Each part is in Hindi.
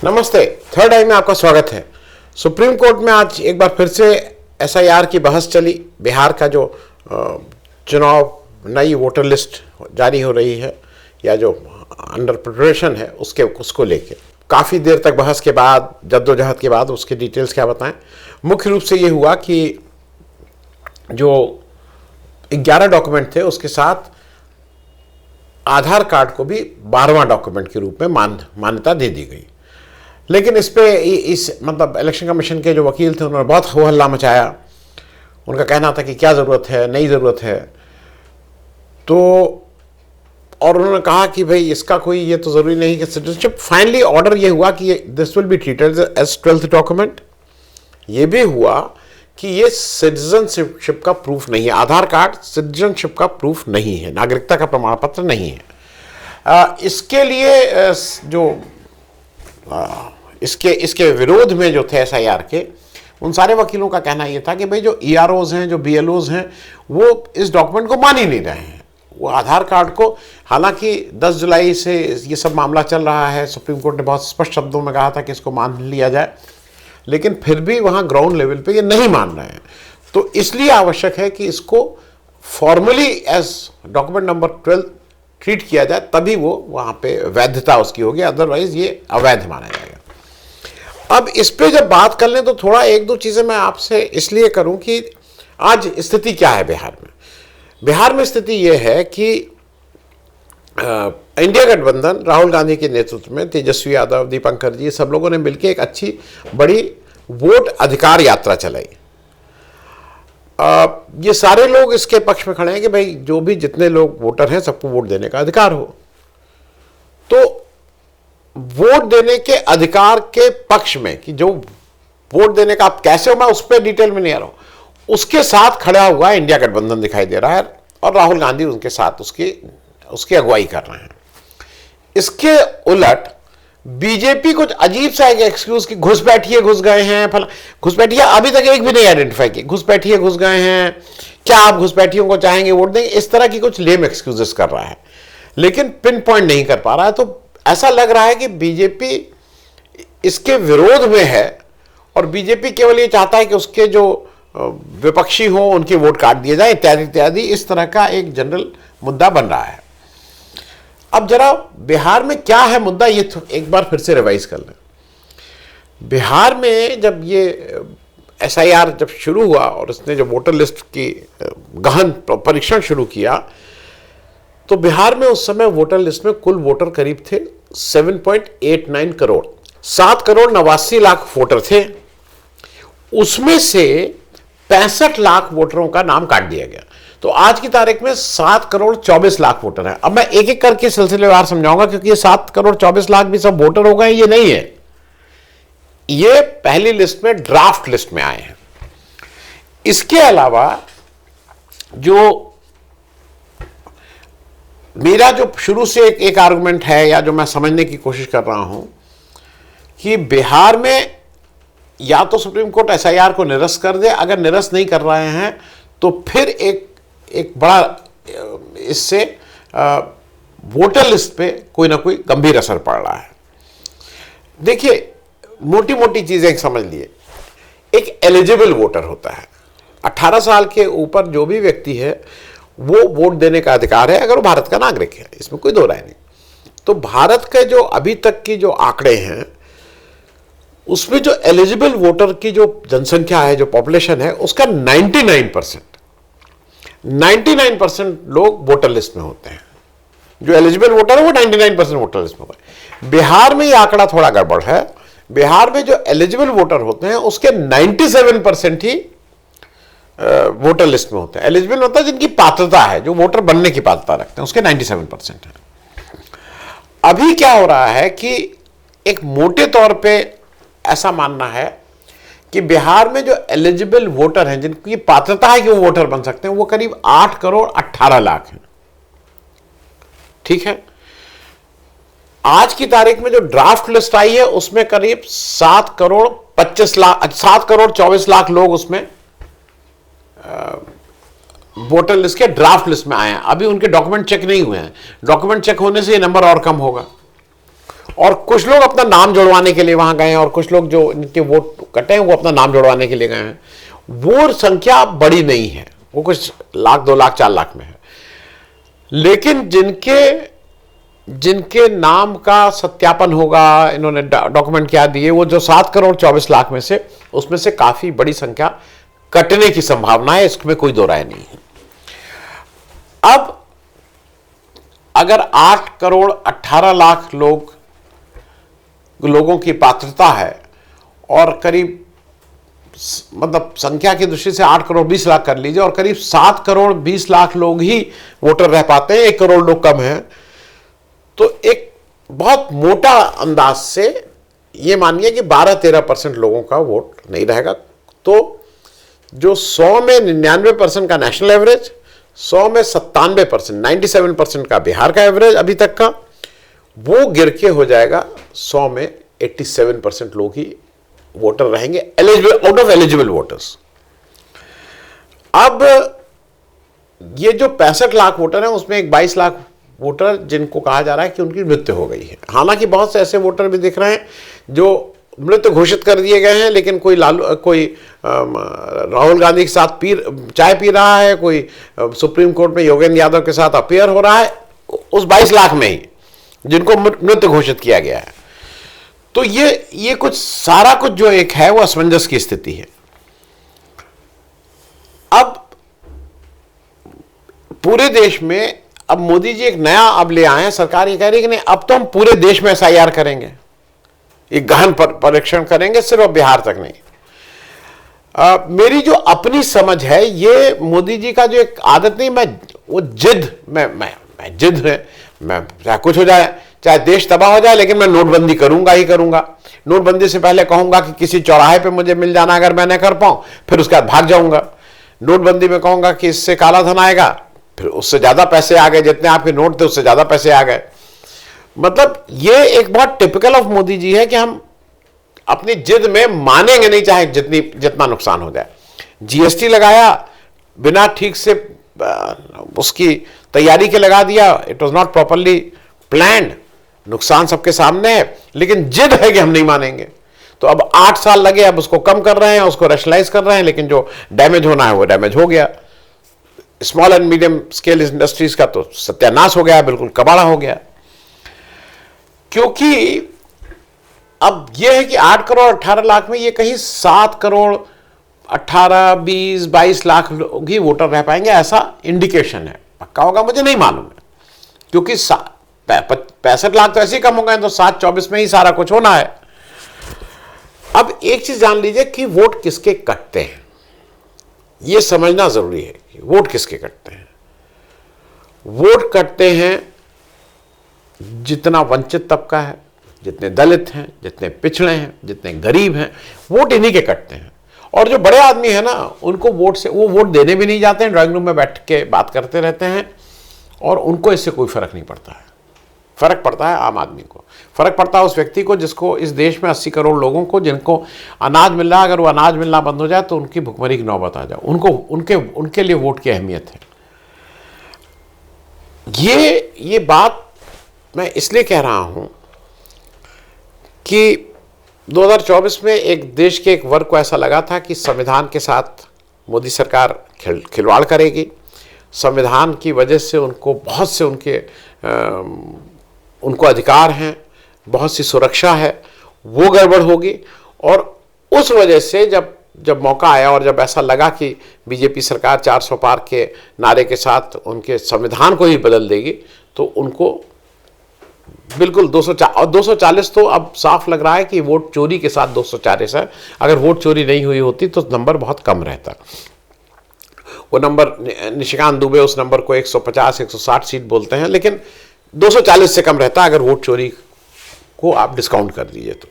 नमस्ते। थर्ड आई में आपका स्वागत है। सुप्रीम कोर्ट में आज एक बार फिर से एसआईआर की बहस चली। बिहार का जो चुनाव नई वोटर लिस्ट जारी हो रही है या जो अंडर प्रिपरेशन है उसको लेके काफ़ी देर तक बहस के बाद, जद्दोजहद के बाद उसके डिटेल्स क्या बताएं। मुख्य रूप से ये हुआ कि जो 11 डॉक्यूमेंट थे उसके साथ आधार कार्ड को भी 12वां डॉक्यूमेंट के रूप में मान्यता दे दी गई। लेकिन इस पे मतलब इलेक्शन कमीशन के जो वकील थे उन्होंने बहुत हो हल्ला मचाया। उनका कहना था कि क्या ज़रूरत है, नहीं ज़रूरत है। तो और उन्होंने कहा कि भाई इसका कोई ये तो ज़रूरी नहीं कि सिटीजनशिप। फाइनली ऑर्डर ये हुआ कि this will be treated as 12th document. ये भी हुआ कि ये सिटीजनशिप का प्रूफ नहीं है। आधार कार्ड सिटीजनशिप का प्रूफ नहीं है, नागरिकता का प्रमाण पत्र नहीं है। इसके लिए इसके विरोध में जो थे एसआईआर के, उन सारे वकीलों का कहना यह था कि भाई जो ईआरओज हैं, जो बीएलओज हैं, वो इस डॉक्यूमेंट को मान ही नहीं रहे हैं। वो आधार कार्ड को, हालांकि 10 जुलाई से ये सब मामला चल रहा है, सुप्रीम कोर्ट ने बहुत स्पष्ट शब्दों में कहा था कि इसको मान लिया जाए, लेकिन फिर भी वहाँ ग्राउंड लेवल पे ये नहीं मान रहे हैं। तो इसलिए आवश्यक है कि इसको formally as document number 12 treat किया जाए, तभी वो वहाँ पे वैधता उसकी होगी, अदरवाइज ये अवैध माना जाएगा। अब इस पे जब बात कर लें तो थोड़ा एक दो चीज़ें मैं आपसे इसलिए करूं कि आज स्थिति क्या है बिहार में। बिहार में स्थिति ये है कि इंडिया गठबंधन राहुल गांधी के नेतृत्व में तेजस्वी यादव, दीपंकर जी, सब लोगों ने मिलकर एक अच्छी बड़ी वोट अधिकार यात्रा चलाई। ये सारे लोग इसके पक्ष में खड़े हैं कि भाई जो भी जितने लोग वोटर हैं सबको वोट देने का अधिकार हो। तो वोट देने के अधिकार के पक्ष में कि जो वोट देने का आप कैसे हो, मैं उस पर डिटेल में नहीं आ रहा हूं, उसके साथ खड़ा हुआ इंडिया गठबंधन दिखाई दे रहा है और राहुल गांधी उनके साथ उसकी अगुवाई कर रहे हैं। इसके उलट बीजेपी कुछ अजीब सा एक एक्सक्यूज कि घुसपैठिए घुस गए हैं, फला घुसपैठिए अभी तक एक भी नहीं आइडेंटिफाई की, घुसपैठिए घुस गए हैं, क्या आप घुसपैठियों को चाहेंगे वोट देंगे, इस तरह की कुछ लेम एक्सक्यूजेस कर रहा है, लेकिन पिन पॉइंट नहीं कर पा रहा है। तो ऐसा लग रहा है कि बीजेपी इसके विरोध में है और बीजेपी केवल ये चाहता है कि उसके जो विपक्षी हो उनके वोट काट दिए जाए, इत्यादि इत्यादि, इस तरह का एक जनरल मुद्दा बन रहा है। अब जरा बिहार में क्या है मुद्दा, ये एक बार फिर से रिवाइज कर लें। बिहार में जब ये एसआईआर जब शुरू हुआ और इसने जो वोटर लिस्ट की गहन परीक्षण शुरू किया, तो बिहार में उस समय वोटर लिस्ट में कुल वोटर करीब थे 7.89 करोड़, 7 करोड़ 89 लाख वोटर थे। उसमें से 65 लाख वोटरों का नाम काट दिया गया। तो आज की तारीख में 7 करोड़ 24 लाख वोटर हैं। अब मैं एक एक करके सिलसिलेवार समझाऊंगा, क्योंकि ये 7 करोड़ 24 लाख भी सब वोटर हो गए, ये नहीं है। ये पहली लिस्ट में, ड्राफ्ट लिस्ट में आए हैं। इसके अलावा जो मेरा जो शुरू से एक आर्गुमेंट है या जो मैं समझने की कोशिश कर रहा हूं कि बिहार में या तो सुप्रीम कोर्ट एसआईआर को निरस्त कर दे, अगर निरस्त नहीं कर रहे हैं तो फिर एक बड़ा इससे वोटर लिस्ट पे कोई ना कोई गंभीर असर पड़ रहा है। देखिए, मोटी मोटी चीजें समझ लिए। एक एलिजिबल वोटर होता है, 18 साल के ऊपर जो भी व्यक्ति है वो वोट देने का अधिकार है अगर वो भारत का नागरिक है, इसमें कोई दो राय नहीं। तो भारत के जो अभी तक की जो आंकड़े हैं उसमें जो एलिजिबल वोटर की जो जनसंख्या है, जो पॉपुलेशन है, उसका 99% लोग वोटर लिस्ट में होते हैं। जो एलिजिबल वोटर है वो 99% वोटर लिस्ट में होते हैं। बिहार में ये आंकड़ा थोड़ा गड़बड़ है। बिहार में जो एलिजिबल वोटर होते हैं उसके 97% ही वोटर लिस्ट में होते हैं। एलिजिबल होता है जिनकी पात्रता है, जो वोटर बनने की पात्रता रखते हैं, उसके 97% है। अभी क्या हो रहा है कि एक मोटे तौर पे ऐसा मानना है कि बिहार में जो एलिजिबल वोटर हैं, जिनकी पात्रता है कि वो वोटर बन सकते हैं, वो करीब 8 करोड़ 18 लाख हैं। ठीक है, आज की तारीख में जो ड्राफ्ट लिस्ट आई है उसमें करीब 7 करोड़ 24 लाख लोग उसमें वोटर लिस्ट के ड्राफ्ट लिस्ट में आए हैं। अभी उनके डॉक्यूमेंट चेक नहीं हुए हैं। डॉक्यूमेंट चेक होने से ये नंबर और कम होगा। और कुछ लोग अपना नाम जुड़वाने के लिए वहां गए हैं, और कुछ लोग जो इनके वोट कटे हैं वो अपना नाम जुड़वाने के लिए गए हैं। वो संख्या बड़ी नहीं है, वो कुछ लाख, 2 लाख, 4 लाख में है। लेकिन जिनके नाम का सत्यापन होगा, इन्होंने डॉक्यूमेंट क्या दिए, वो जो 7 करोड़ 24 लाख में से, उसमें से काफी बड़ी संख्या कटने की संभावना है, इसमें कोई दो राय नहीं है। अब अगर 8 करोड़ 18 लाख लोगों की पात्रता है, और करीब, मतलब संख्या की दृष्टि से 8 करोड़ 20 लाख कर लीजिए, और करीब 7 करोड़ 20 लाख लोग ही वोटर रह पाते हैं, 1 करोड़ लोग कम हैं, तो एक बहुत मोटा अंदाज से ये मानिए कि 12-13% लोगों का वोट नहीं रहेगा। तो जो 100 में 99% का नेशनल एवरेज, 100 में 97%, 97% का बिहार का एवरेज अभी तक का, वो गिर के हो जाएगा 100 में 87% लोग ही वोटर रहेंगे, eligible, out of eligible voters. अब ये जो 65 लाख वोटर हैं, उसमें एक 22 लाख वोटर जिनको कहा जा रहा है कि उनकी मृत्यु हो गई है। हालांकि बहुत से ऐसे वोटर भी दिख रहे हैं जो मृत घोषित कर दिए गए हैं, लेकिन कोई राहुल गांधी के साथ चाय पी रहा है, कोई सुप्रीम कोर्ट में योगेंद्र यादव के साथ अपियर हो रहा है, उस 22 लाख में ही जिनको मृत घोषित किया गया है। तो ये कुछ सारा कुछ जो एक है वो असमंजस की स्थिति है। अब पूरे देश में अब मोदी जी एक नया अब ले आए हैं, सरकार ये कह रही है कि नहीं, अब तो हम पूरे देश में SIR करेंगे, एक गहन परीक्षण करेंगे, सिर्फ बिहार तक नहीं। मेरी जो अपनी समझ है, ये मोदी जी का जो एक आदत नहीं, वो जिद, मैं जिद है, मैं चाहे कुछ हो जाए, चाहे देश तबाह हो जाए, लेकिन मैं नोटबंदी करूंगा ही करूंगा। नोटबंदी से पहले कहूंगा कि किसी चौराहे पे मुझे मिल जाना, अगर मैं न कर पाऊं, फिर उसके बाद भाग जाऊंगा। नोटबंदी में कहूंगा कि इससे काला धन आएगा, फिर उससे ज्यादा पैसे आ गए, जितने आपके नोट थे उससे ज्यादा पैसे आ गए। मतलब ये एक बहुत टिपिकल ऑफ मोदी जी है कि हम अपनी जिद में मानेंगे नहीं, चाहे जितना नुकसान हो जाए। GST लगाया बिना ठीक से उसकी तैयारी के लगा दिया, it was not properly planned, नुकसान सबके सामने है, लेकिन जिद है कि हम नहीं मानेंगे। तो अब 8 साल लगे, अब उसको कम कर रहे हैं, उसको रैशनलाइज कर रहे हैं, लेकिन जो डैमेज होना है वो डैमेज हो गया। Small and medium scale industries का तो सत्यानाश हो गया, बिल्कुल कबाड़ा हो गया। क्योंकि अब यह है कि 8 करोड़ 18 लाख में ये कहीं 7 करोड़ 18, 20, 22 लाख लोग ही वोटर रह पाएंगे, ऐसा इंडिकेशन है। पक्का होगा मुझे नहीं मालूम है, क्योंकि 65 लाख तो ऐसे ही कम हो गए, तो 7-24 में ही सारा कुछ होना है। अब एक चीज जान लीजिए कि वोट किसके कटते हैं, यह समझना जरूरी है कि वोट किसके कटते हैं। वोट कटते हैं जितना वंचित तबका है, जितने दलित हैं, जितने पिछड़े हैं, जितने गरीब हैं, वोट इन्हीं के कटते हैं। और जो बड़े आदमी है ना, उनको वो वोट देने भी नहीं जाते हैं, ड्राइंग रूम में बैठ के बात करते रहते हैं, और उनको इससे कोई फर्क नहीं पड़ता है। फर्क पड़ता है आम आदमी को, फर्क पड़ता है उस व्यक्ति को जिसको, इस देश में 80 करोड़ लोगों को जिनको अनाज मिल रहा है, अगर वो अनाज मिलना बंद हो जाए तो उनकी भुखमरी की नौबत आ जाए, उनके लिए वोट की अहमियत है। ये बात मैं इसलिए कह रहा हूं कि 2024 में एक देश के एक वर्ग को ऐसा लगा था कि संविधान के साथ मोदी सरकार खिलवाड़ करेगी, संविधान की वजह से उनको बहुत से उनको अधिकार हैं, बहुत सी सुरक्षा है, वो गड़बड़ होगी। और उस वजह से जब मौका आया और जब ऐसा लगा कि बीजेपी सरकार 400 पार के नारे के साथ उनके संविधान को ही बदल देगी, तो उनको बिल्कुल 240 तो अब साफ लग रहा है कि वोट चोरी के साथ 240 है। अगर वोट चोरी नहीं हुई होती तो नंबर बहुत कम रहता। वो नंबर, निशिकांत दुबे उस नंबर को 150-160 सीट बोलते हैं, लेकिन 240 से कम रहता अगर वोट चोरी को आप डिस्काउंट कर दीजिए तो।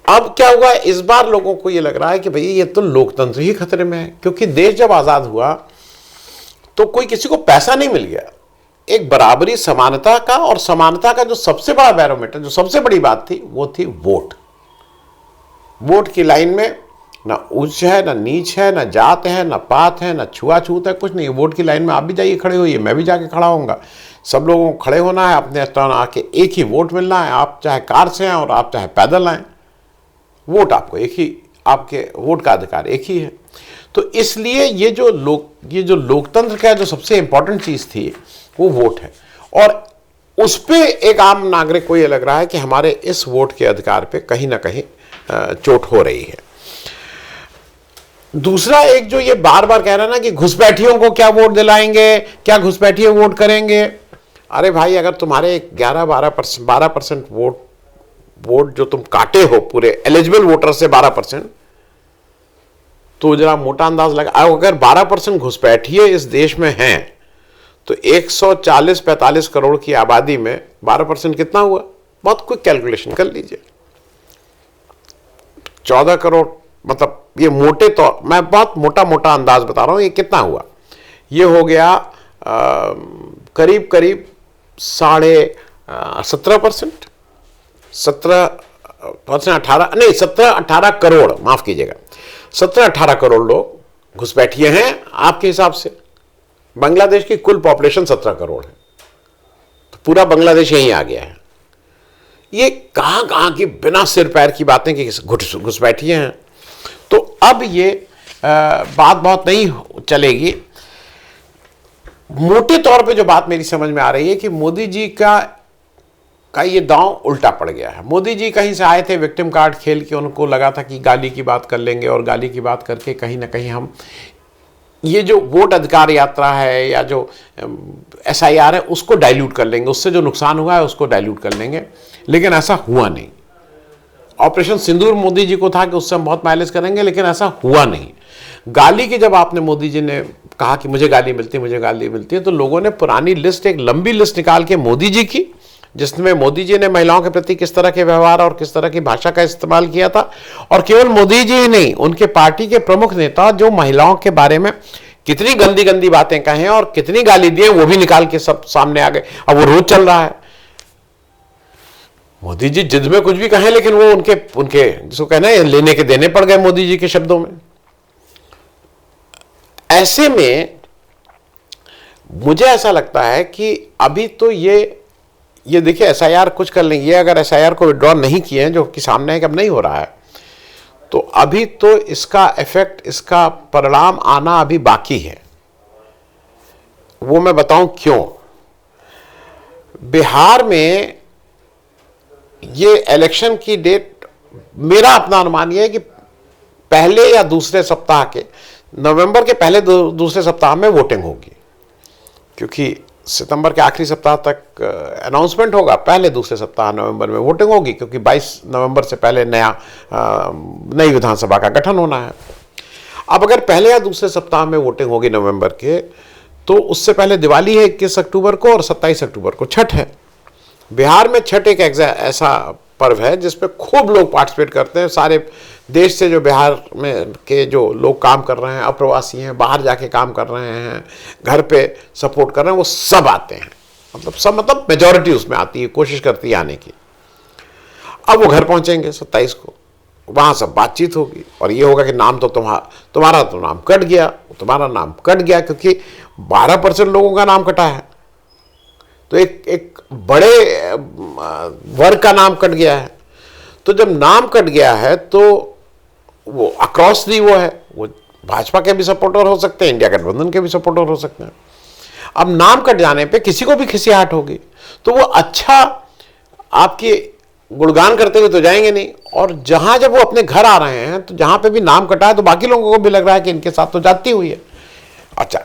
अब क्या हुआ, इस बार लोगों को ये लग रहा है कि भाई ये तो लोकतंत्र ही खतरे में है, क्योंकि देश जब आजाद हुआ तो कोई किसी को पैसा नहीं मिल गया, एक बराबरी समानता का, और समानता का जो सबसे बड़ा बैरोमीटर, जो सबसे बड़ी बात थी, वो थी वोट। वोट की लाइन में ना उच्च है, ना नीच है, ना जात है, ना पात है, ना छुआछूत है, कुछ नहीं। वोट की लाइन में आप भी जाइए, खड़े होइए, मैं भी जाके खड़ा होऊंगा। सब लोगों को खड़े होना है, अपने टर्न आके एक ही वोट मिलना है। आप चाहे कार से आए और आप चाहे पैदल आए, वोट आपको एक ही, आपके वोट का अधिकार एक ही है। तो इसलिए ये जो लोकतंत्र का जो सबसे इंपॉर्टेंट चीज थी वो वोट है। और उस पे एक आम नागरिक को ये लग रहा है कि हमारे इस वोट के अधिकार पे कहीं ना कहीं चोट हो रही है। दूसरा, एक जो ये बार बार कह रहा है ना कि घुसपैठियों को क्या वोट दिलाएंगे, क्या घुसपैठिए वोट करेंगे। अरे भाई, अगर तुम्हारे 11-12% वोट जो तुम काटे हो पूरे एलिजिबल वोटर से 12%, तो जरा मोटा अंदाज लगा। अगर 12% घुसपैठिए इस देश में हैं तो 140-45 करोड़ की आबादी में 12% कितना हुआ? बहुत क्विक कैलकुलेशन कर लीजिए। 14 करोड़, मतलब ये मोटे तौर, मैं बहुत मोटा मोटा अंदाज बता रहा हूं, ये कितना हुआ? ये हो गया करीब करीब 17%, 17-18 करोड़, माफ कीजिएगा, 17-18 करोड़ लोग घुसपैठिए हैं आपके हिसाब से। बांग्लादेश की कुल पॉपुलेशन 17 करोड़ है, तो पूरा बांग्लादेश यहीं आ गया है। ये कहां की बिना सिर पैर की बातें कि घुसपैठिए हैं। तो अब ये बात बहुत नहीं चलेगी। मोटे तौर पे जो बात मेरी समझ में आ रही है कि मोदी जी का ये दांव उल्टा पड़ गया है। मोदी जी कहीं से आए थे विक्टिम कार्ड खेल के, उनको लगा था कि गाली की बात कर लेंगे और गाली की बात करके कहीं ना कहीं हम ये जो वोट अधिकार यात्रा है या जो SIR है उसको डाइल्यूट कर लेंगे, उससे जो नुकसान हुआ है उसको डाइल्यूट कर लेंगे। लेकिन ऐसा हुआ नहीं। ऑपरेशन सिंदूर मोदी जी को था कि उससे हम बहुत माइलेज करेंगे, लेकिन ऐसा हुआ नहीं। गाली की जब आपने मोदी जी ने कहा कि मुझे गाली मिलती है, मुझे गाली मिलती है, तो लोगों ने पुरानी लिस्ट, एक लंबी लिस्ट निकाल के मोदी जी की, जिसमें मोदी जी ने महिलाओं के प्रति किस तरह के व्यवहार और किस तरह की भाषा का इस्तेमाल किया था। और केवल मोदी जी ही नहीं, उनके पार्टी के प्रमुख नेता जो महिलाओं के बारे में कितनी गंदी गंदी बातें कहें और कितनी गाली दिए, वो भी निकाल के सब सामने आ गए। अब वो रोज चल रहा है। मोदी जी जिद में कुछ भी कहें, लेकिन वो उनके जिसको कहना है लेने के देने पड़ गए मोदी जी के शब्दों में। ऐसे में मुझे ऐसा लगता है कि अभी तो ये देखिए SIR कुछ कर लेंगे। अगर SIR को विड्रॉ नहीं किए हैं, जो कि सामने है कि अब नहीं हो रहा है, तो अभी तो इसका इफेक्ट, इसका परिणाम आना अभी बाकी है। वो मैं बताऊं क्यों। बिहार में ये इलेक्शन की डेट, मेरा अपना अनुमान ये है कि पहले या दूसरे सप्ताह के, नवंबर के पहले दूसरे सप्ताह में वोटिंग होगी, क्योंकि सितंबर के आखिरी सप्ताह तक अनाउंसमेंट होगा, पहले दूसरे सप्ताह नवंबर में वोटिंग होगी, क्योंकि 22 नवंबर से पहले नई विधानसभा का गठन होना है। अब अगर पहले या दूसरे सप्ताह में वोटिंग होगी नवंबर के, तो उससे पहले दिवाली है 21 अक्टूबर को और 27 अक्टूबर को छठ है। बिहार में छठ एक ऐसा पर्व है जिसपे खूब लोग पार्टिसिपेट करते हैं। सारे देश से जो बिहार में के जो लोग काम कर रहे हैं, अप्रवासी हैं, बाहर जाके काम कर रहे हैं, घर पे सपोर्ट कर रहे हैं, वो सब आते हैं। मतलब मेजॉरिटी उसमें आती है, कोशिश करती है आने की। अब वो घर पहुंचेंगे 27 को, वहां सब बातचीत होगी और ये होगा कि नाम तो तुम्हारा तो नाम कट गया, तुम्हारा नाम कट गया, क्योंकि 12% लोगों का नाम कटा है। तो एक बड़े वर्ग का नाम कट गया है। तो जब नाम कट गया है तो वो अक्रॉस दी वो है, वो भाजपा के भी सपोर्टर हो सकते हैं, इंडिया गठबंधन के भी सपोर्टर हो सकते हैं। अब नाम कट जाने पे किसी को भी खिसियाहट होगी, तो वो अच्छा आपकी गुणगान करते हुए तो जाएंगे नहीं। और जहां जब वो अपने घर आ रहे हैं, तो जहां पे भी नाम कटा है, तो बाकी लोगों को भी लग रहा है कि इनके साथ तो जाती हुई है। अच्छा,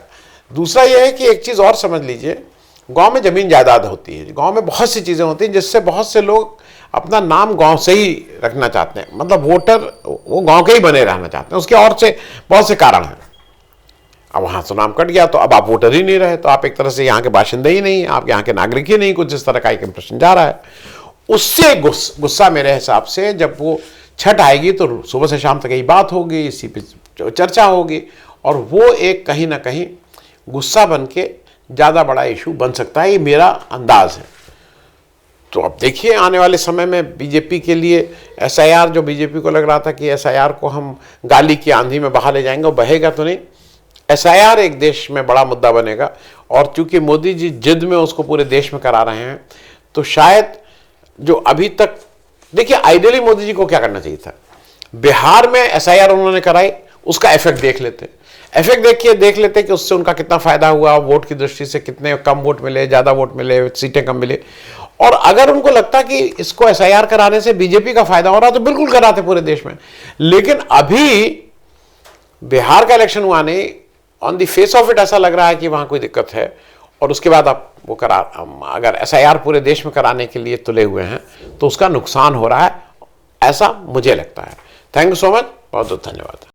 दूसरा ये है कि एक चीज और समझ लीजिए, गांव में जमीन जायदाद होती है, गांव में बहुत सी चीजें होती हैं जिससे बहुत से लोग अपना नाम गांव से ही रखना चाहते हैं। मतलब वोटर वो गांव के ही बने रहना चाहते हैं, उसके और से बहुत से कारण हैं। अब वहां से नाम कट गया तो अब आप वोटर ही नहीं रहे, तो आप एक तरह से यहाँ के बाशिंदे ही नहीं, आप यहाँ के नागरिक ही नहीं, कुछ इस तरह का एक इंप्रेशन जा रहा है। उससे गुस्सा मेरे हिसाब से, जब वो छठ आएगी तो सुबह से शाम तक यही बात होगी, इसी पे चर्चा होगी, और वो एक कहीं ना कहीं गुस्सा बन के ज़्यादा बड़ा इशू बन सकता है, ये मेरा अंदाज है। तो अब देखिए आने वाले समय में बीजेपी के लिए एसआईआर, जो बीजेपी को लग रहा था कि एसआईआर को हम गाली की आंधी में बहा ले जाएंगे, वो बहेगा तो नहीं। एसआईआर एक देश में बड़ा मुद्दा बनेगा, और चूंकि मोदी जी जिद में उसको पूरे देश में करा रहे हैं, तो शायद जो अभी तक, देखिए आइडियली मोदी जी को क्या करना चाहिए था, बिहार में एसआईआर उन्होंने कराई, उसका इफेक्ट देख लेते, इफेक्ट देख लेते कि उससे उनका कितना फायदा हुआ, वोट की दृष्टि से कितने कम वोट मिले, ज्यादा वोट मिले, सीटें कम मिले। और अगर उनको लगता कि इसको एसआईआर कराने से बीजेपी का फायदा हो रहा तो बिल्कुल कराते पूरे देश में। लेकिन अभी बिहार का इलेक्शन हुआ नहीं, on the face of it ऐसा लग रहा है कि वहां कोई दिक्कत है, और उसके बाद आप वो अगर एसआईआर पूरे देश में कराने के लिए तुले हुए हैं तो उसका नुकसान हो रहा है, ऐसा मुझे लगता है। थैंक यू सो मच, बहुत बहुत धन्यवाद।